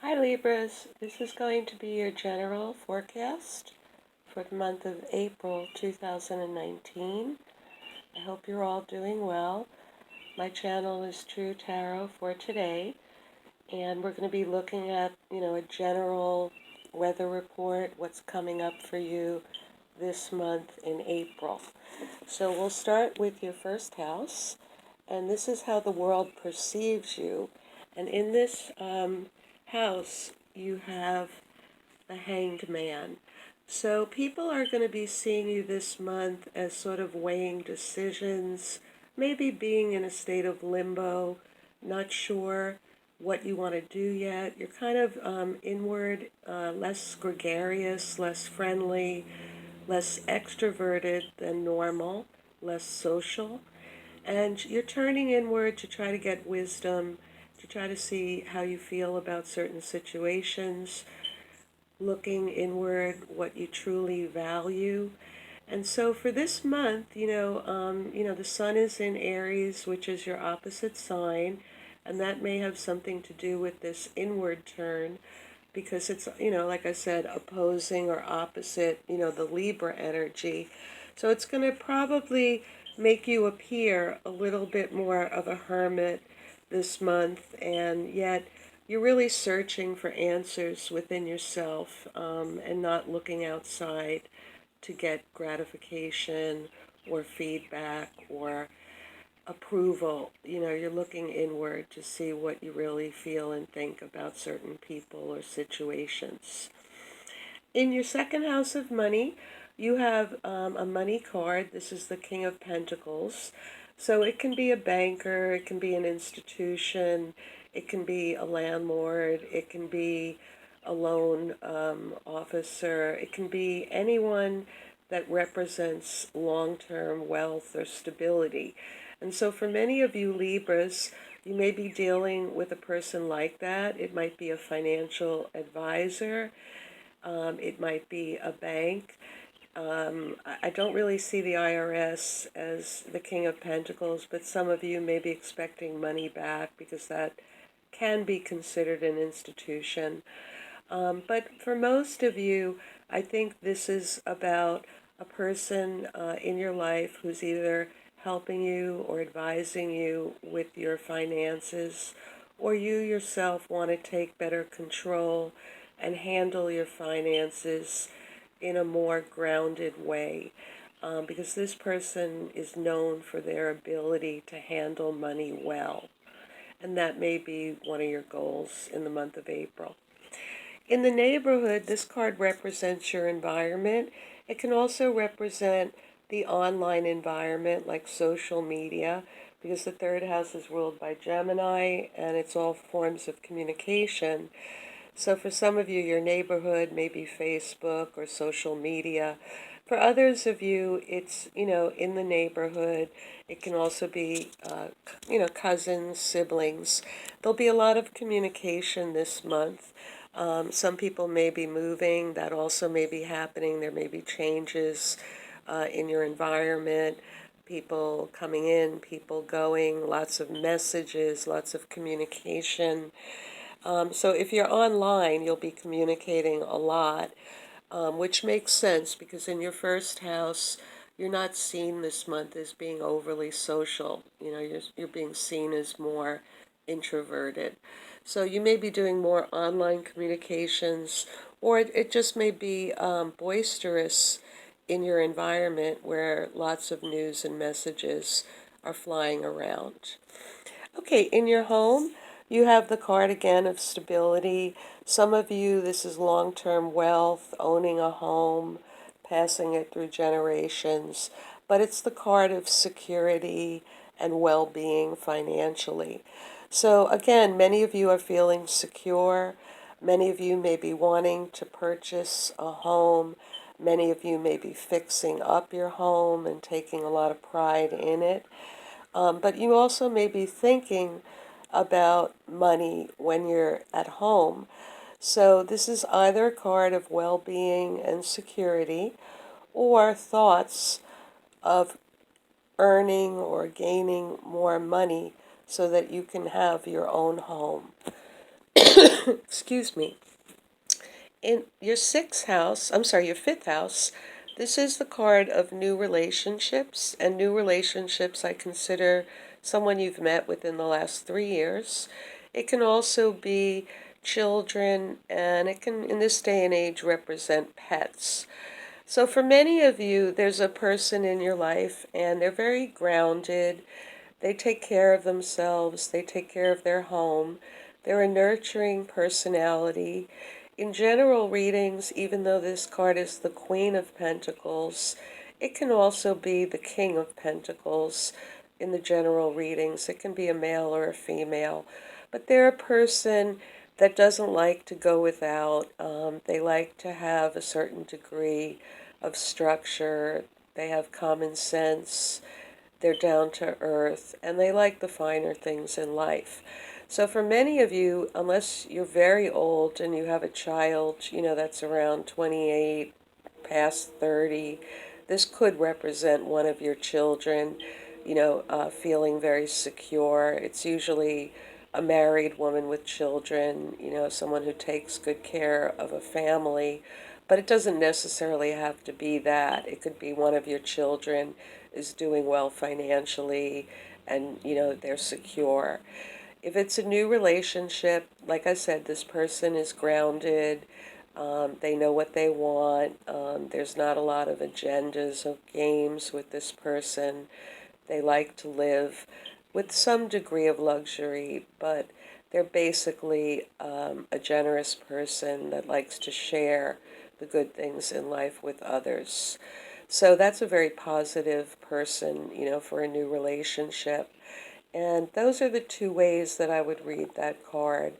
Hi Libras, this is going to be your general forecast for the month of April 2019. I hope you're all doing well. My channel is True Tarot for today, and we're going to be looking at, a general weather report, what's coming up for you this month in April. So we'll start with your first house, and this is how the world perceives you. And in this house, you have the Hanged Man. So people are going to be seeing you this month as sort of weighing decisions, maybe being in a state of limbo, not sure what you want to do yet. You're kind of inward, less gregarious, less friendly, less extroverted than normal, less social. And you're turning inward to try to get wisdom, to try to see how you feel about certain situations, looking inward, what you truly value. And so for this month, the sun is in Aries, which is your opposite sign, and that may have something to do with this inward turn because it's, like I said, opposing or opposite, the Libra energy. So it's going to probably make you appear a little bit more of a hermit this month, and yet you're really searching for answers within yourself and not looking outside to get gratification or feedback or approval. You're looking inward to see what you really feel and think about certain people or situations. In your second house of money, you have a money card. This is the King of Pentacles. So it can be a banker, it can be an institution, it can be a landlord, it can be a loan officer, it can be anyone that represents long-term wealth or stability. And so for many of you Libras, you may be dealing with a person like that. It might be a financial advisor. It might be a bank. I don't really see the IRS as the King of Pentacles, but some of you may be expecting money back because that can be considered an institution. But for most of you, I think this is about a person in your life who's either helping you or advising you with your finances, or you yourself want to take better control and handle your finances in a more grounded way. Because this person is known for their ability to handle money well. And that may be one of your goals in the month of April. In the neighborhood, this card represents your environment. It can also represent the online environment, like social media, because the third house is ruled by Gemini, and it's all forms of communication. So for some of you, your neighborhood may be Facebook or social media. For others of you, it's, in the neighborhood. It can also be, cousins, siblings. There'll be a lot of communication this month. Some people may be moving. That also may be happening. There may be changes in your environment. People coming in, people going, lots of messages, lots of communication. So if you're online, you'll be communicating a lot, which makes sense because in your first house, you're not seen this month as being overly social. You're being seen as more introverted. So you may be doing more online communications, or it just may be boisterous in your environment where lots of news and messages are flying around. Okay, in your home, you have the card again of stability. Some of you, this is long-term wealth, owning a home, passing it through generations. But it's the card of security and well-being financially. So again, many of you are feeling secure. Many of you may be wanting to purchase a home. Many of you may be fixing up your home and taking a lot of pride in it. But you also may be thinking about money when you're at home. So this is either a card of well-being and security or thoughts of earning or gaining more money so that you can have your own home. excuse me, in your your fifth house, this is the card of new relationships. And new relationships, I consider someone you've met within the last 3 years. It can also be children, and it can, in this day and age, represent pets. So for many of you, there's a person in your life, and they're very grounded. They take care of themselves, they take care of their home. They're a nurturing personality. In general readings, even though this card is the Queen of Pentacles, it can also be the King of Pentacles in the general readings. It can be a male or a female. But they're a person that doesn't like to go without. They like to have a certain degree of structure. They have common sense. They're down to earth, and they like the finer things in life. So for many of you, unless you're very old and you have a child, that's around 28, past 30, this could represent one of your children, feeling very secure. It's usually a married woman with children, someone who takes good care of a family. But it doesn't necessarily have to be that. It could be one of your children is doing well financially, and they're secure. If it's a new relationship, like I said, this person is grounded. They know what they want. There's not a lot of agendas of games with this person. They like to live with some degree of luxury, but they're basically a generous person that likes to share the good things in life with others. So that's a very positive person, for a new relationship. And those are the two ways that I would read that card.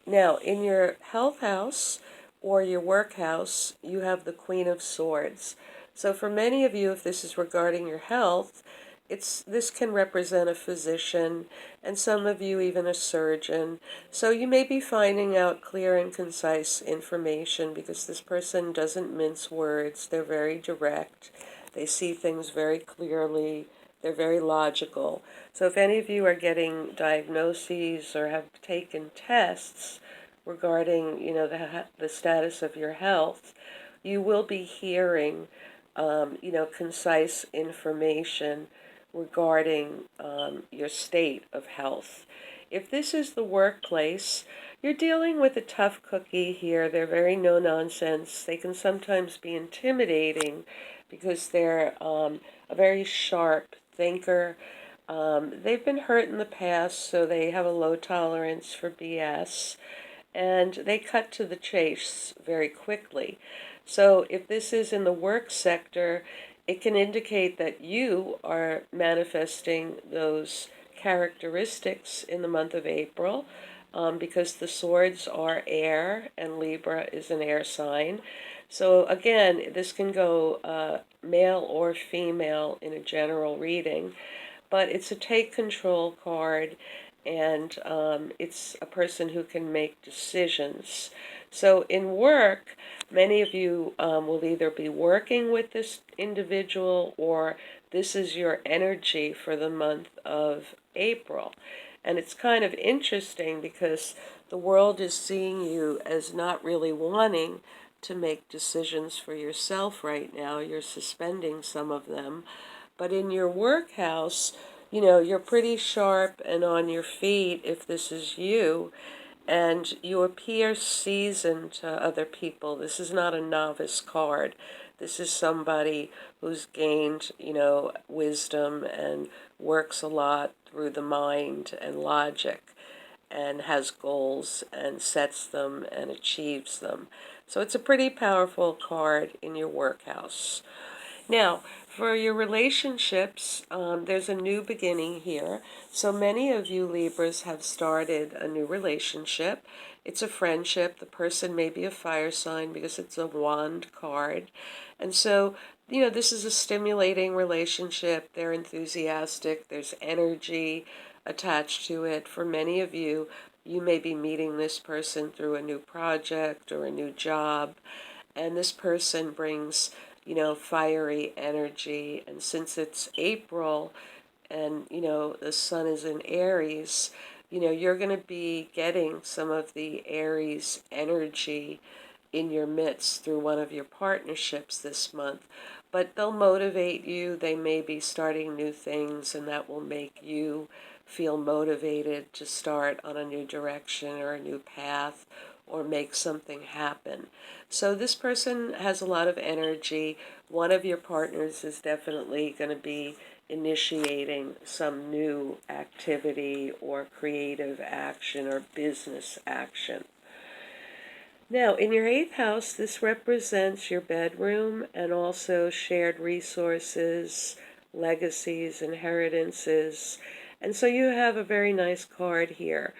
Now, in your health house or your work house, you have the Queen of Swords. So for many of you, if this is regarding your health, this can represent a physician, and some of you even a surgeon. So you may be finding out clear and concise information because this person doesn't mince words. They're very direct. They see things very clearly. They're very logical. So if any of you are getting diagnoses or have taken tests regarding, the status of your health, you will be hearing, concise information regarding your state of health. If this is the workplace, you're dealing with a tough cookie here. They're very no-nonsense. They can sometimes be intimidating because they're a very sharp thinker. They've been hurt in the past, so they have a low tolerance for BS, and they cut to the chase very quickly. So if this is in the work sector, it can indicate that you are manifesting those characteristics in the month of April, because the swords are air and Libra is an air sign. So again, this can go male or female in a general reading, but it's a take control card, and it's a person who can make decisions. So in work, many of you will either be working with this individual, or this is your energy for the month of April. And it's kind of interesting because the world is seeing you as not really wanting to make decisions for yourself right now. You're suspending some of them. But in your workhouse, you're pretty sharp and on your feet if this is you, and you appear seasoned to other people. This is not a novice card. This is somebody who's gained, wisdom and works a lot through the mind and logic, and has goals and sets them and achieves them. So it's a pretty powerful card in your workhouse. Now, for your relationships, there's a new beginning here. So many of you Libras have started a new relationship. It's a friendship. The person may be a fire sign because it's a wand card. And so, this is a stimulating relationship. They're enthusiastic. There's energy attached to it. For many of you, you may be meeting this person through a new project or a new job. And this person brings fiery energy. And since it's April and, the sun is in Aries, you're going to be getting some of the Aries energy in your midst through one of your partnerships this month. But they'll motivate you. They may be starting new things, and that will make you feel motivated to start on a new direction or a new path or make something happen. So this person has a lot of energy. One of your partners is definitely going to be initiating some new activity or creative action or business action. Now, in your eighth house, this represents your bedroom and also shared resources, legacies, inheritances. And so you have a very nice card here.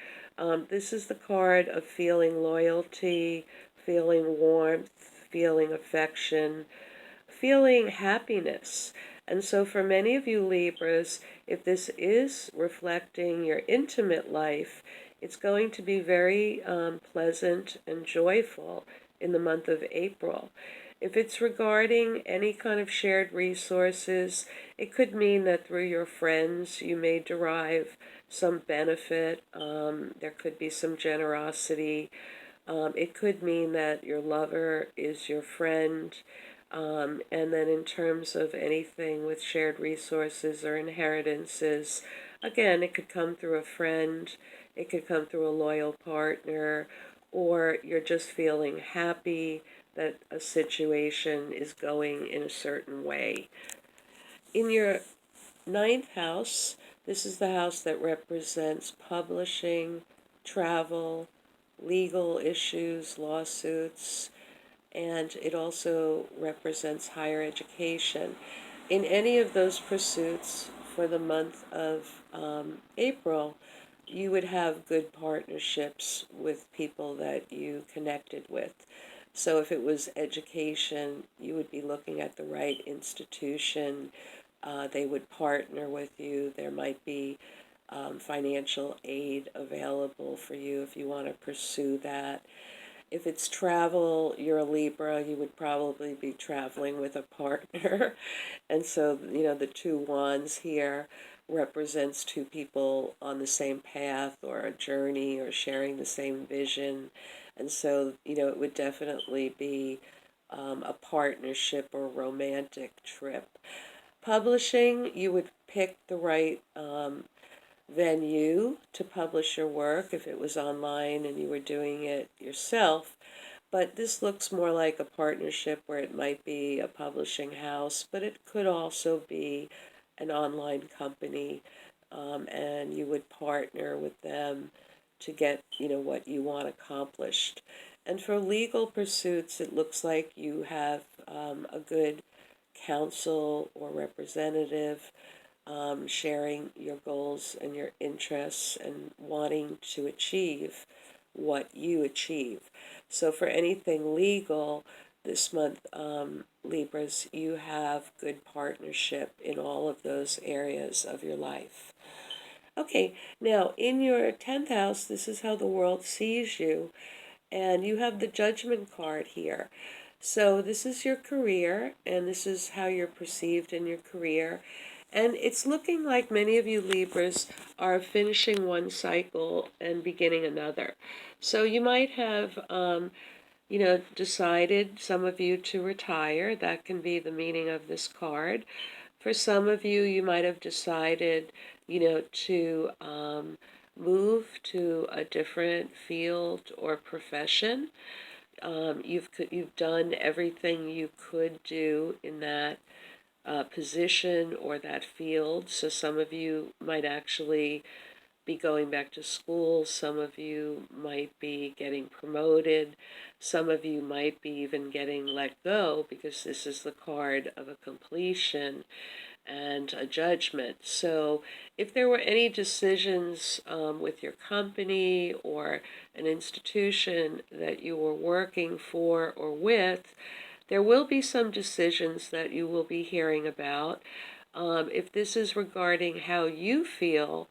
This is the card of feeling loyalty, feeling warmth, feeling affection, feeling happiness. And so for many of you Libras, if this is reflecting your intimate life, it's going to be very pleasant and joyful in the month of April. If it's regarding any kind of shared resources, it could mean that through your friends you may derive some benefit. There could be some generosity. It could mean that your lover is your friend. And then in terms of anything with shared resources or inheritances, again, it could come through a friend, it could come through a loyal partner, or you're just feeling happy that a situation is going in a certain way. In your ninth house, this is the house that represents publishing, travel, legal issues, lawsuits, and it also represents higher education. In any of those pursuits for the month of April, you would have good partnerships with people that you connected with. So if it was education, you would be looking at the right institution. They would partner with you. There might be financial aid available for you if you want to pursue that. If it's travel, you're a Libra, you would probably be traveling with a partner. And so, the two wands here represents two people on the same path or a journey or sharing the same vision. And so, it would definitely be a partnership or romantic trip. Publishing, you would pick the right venue to publish your work if it was online and you were doing it yourself. But this looks more like a partnership where it might be a publishing house, but it could also be an online company, and you would partner with them to get, what you want accomplished. And for legal pursuits, it looks like you have a good counsel or representative sharing your goals and your interests and wanting to achieve what you achieve. So for anything legal this month, Libras, you have good partnership in all of those areas of your life. Okay, now in your 10th house, this is how the world sees you, and you have the Judgment card here. So this is your career, and this is how you're perceived in your career. And it's looking like many of you Libras are finishing one cycle and beginning another. So you might have, decided, some of you, to retire. That can be the meaning of this card. For some of you, you might have decided, to move to a different field or profession. You've done everything you could do in that position or that field. So some of you might actually be going back to school. Some of you might be getting promoted. Some of you might be even getting let go, because this is the card of a completion and a judgment. So if there were any decisions with your company or an institution that you were working for or with, there will be some decisions that you will be hearing about. If this is regarding how you feel,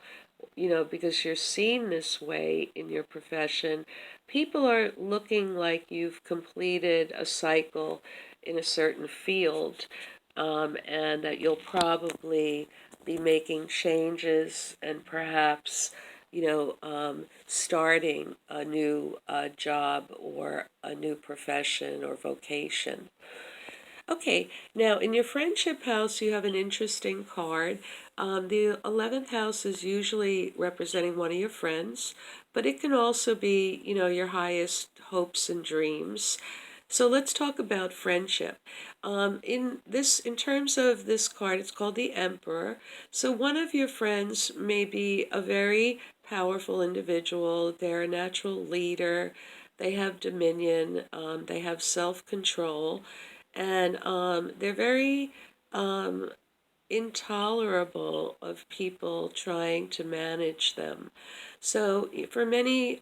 because you're seen this way in your profession, people are looking like you've completed a cycle in a certain field, and that you'll probably be making changes and perhaps starting a new job or a new profession or vocation. Okay, now in your friendship house, you have an interesting card. The 11th house is usually representing one of your friends, but it can also be, your highest hopes and dreams. So let's talk about friendship. In terms of this card, it's called the Emperor. So one of your friends may be a very powerful individual. They're a natural leader. They have dominion. They have self-control, and they're very um, intolerable of people trying to manage them. So for many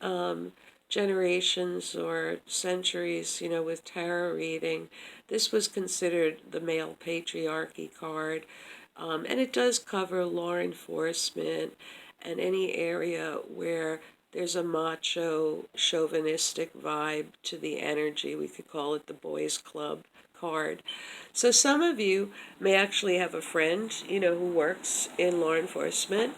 generations or centuries, with tarot reading, this was considered the male patriarchy card. And it does cover law enforcement and any area where there's a macho, chauvinistic vibe to the energy. We could call it the boys' club card. So some of you may actually have a friend, who works in law enforcement.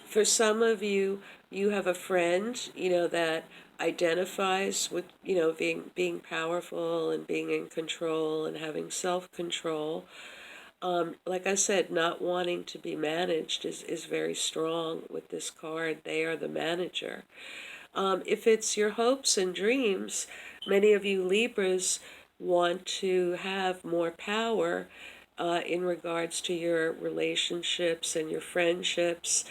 For some of you, you have a friend, that identifies with, being powerful and being in control and having self-control. Like I said, not wanting to be managed is very strong with this card. They are the manager. If it's your hopes and dreams, many of you Libras want to have more power in regards to your relationships and your friendships,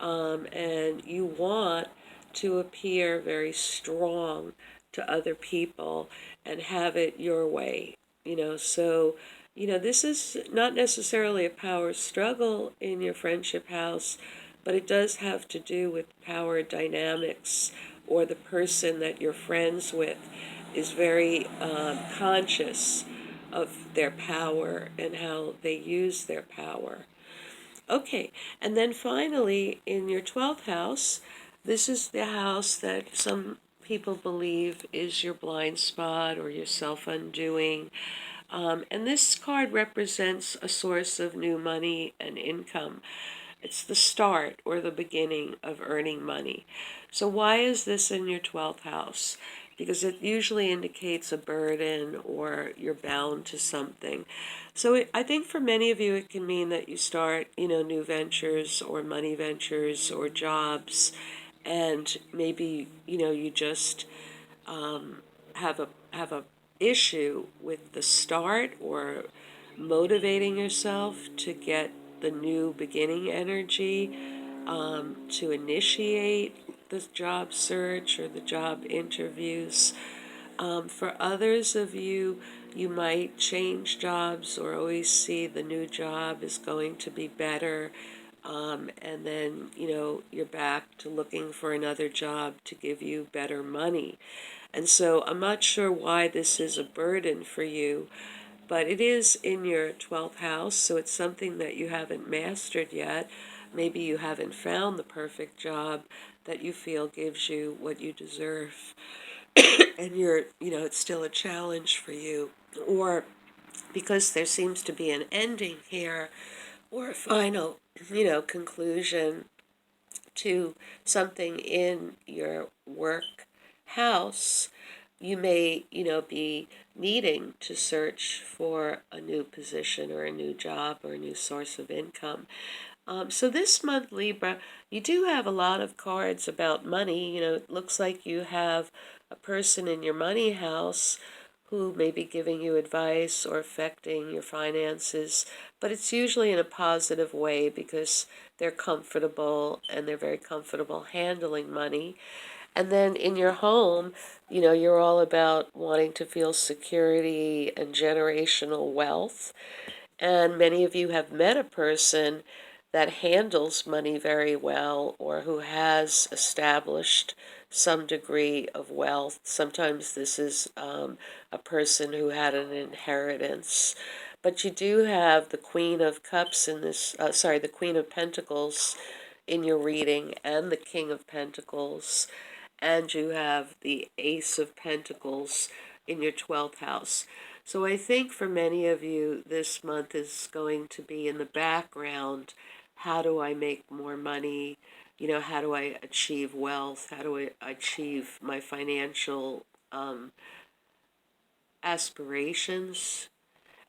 and you want to appear very strong to other people and have it your way. So this is not necessarily a power struggle in your friendship house, but it does have to do with power dynamics, or the person that you're friends with is very conscious of their power and how they use their power. Okay, and then finally, in your 12th house, this is the house that some people believe is your blind spot or your self-undoing. And this card represents a source of new money and income. It's the start or the beginning of earning money. So why is this in your 12th house? Because it usually indicates a burden or you're bound to something. So I think for many of you it can mean that you start, new ventures or money ventures or jobs, and maybe, you just have a issue with the start or motivating yourself to get the new beginning energy, to initiate the job search or the job interviews. For others of you, you might change jobs or always see the new job is going to be better. And then, you're back to looking for another job to give you better money. And so I'm not sure why this is a burden for you, but it is in your 12th house, so it's something that you haven't mastered yet. Maybe you haven't found the perfect job that you feel gives you what you deserve. And it's still a challenge for you. Or because there seems to be an ending here, or a final, conclusion to something in your work house, you may, be needing to search for a new position or a new job or a new source of income. So this month, Libra, you do have a lot of cards about money. It looks like you have a person in your money house who may be giving you advice or affecting your finances, but it's usually in a positive way because they're comfortable and they're very comfortable handling money. And then in your home, you're all about wanting to feel security and generational wealth. And many of you have met a person that handles money very well or who has established some degree of wealth. Sometimes this is a person who had an inheritance. But you do have the Queen of Cups in this, the Queen of Pentacles in your reading, and the King of Pentacles, and you have the Ace of Pentacles in your 12th house. So I think for many of you, this month is going to be in the background. How do I make more money? how do I achieve wealth? How do I achieve my financial aspirations?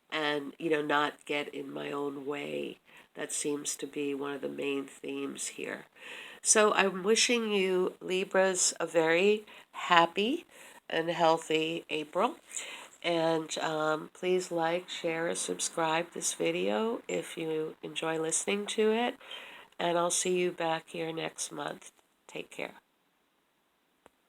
And, not get in my own way. That seems to be one of the main themes here. So I'm wishing you, Libras, a very happy and healthy April. And please like, share, or subscribe this video if you enjoy listening to it. And I'll see you back here next month. Take care.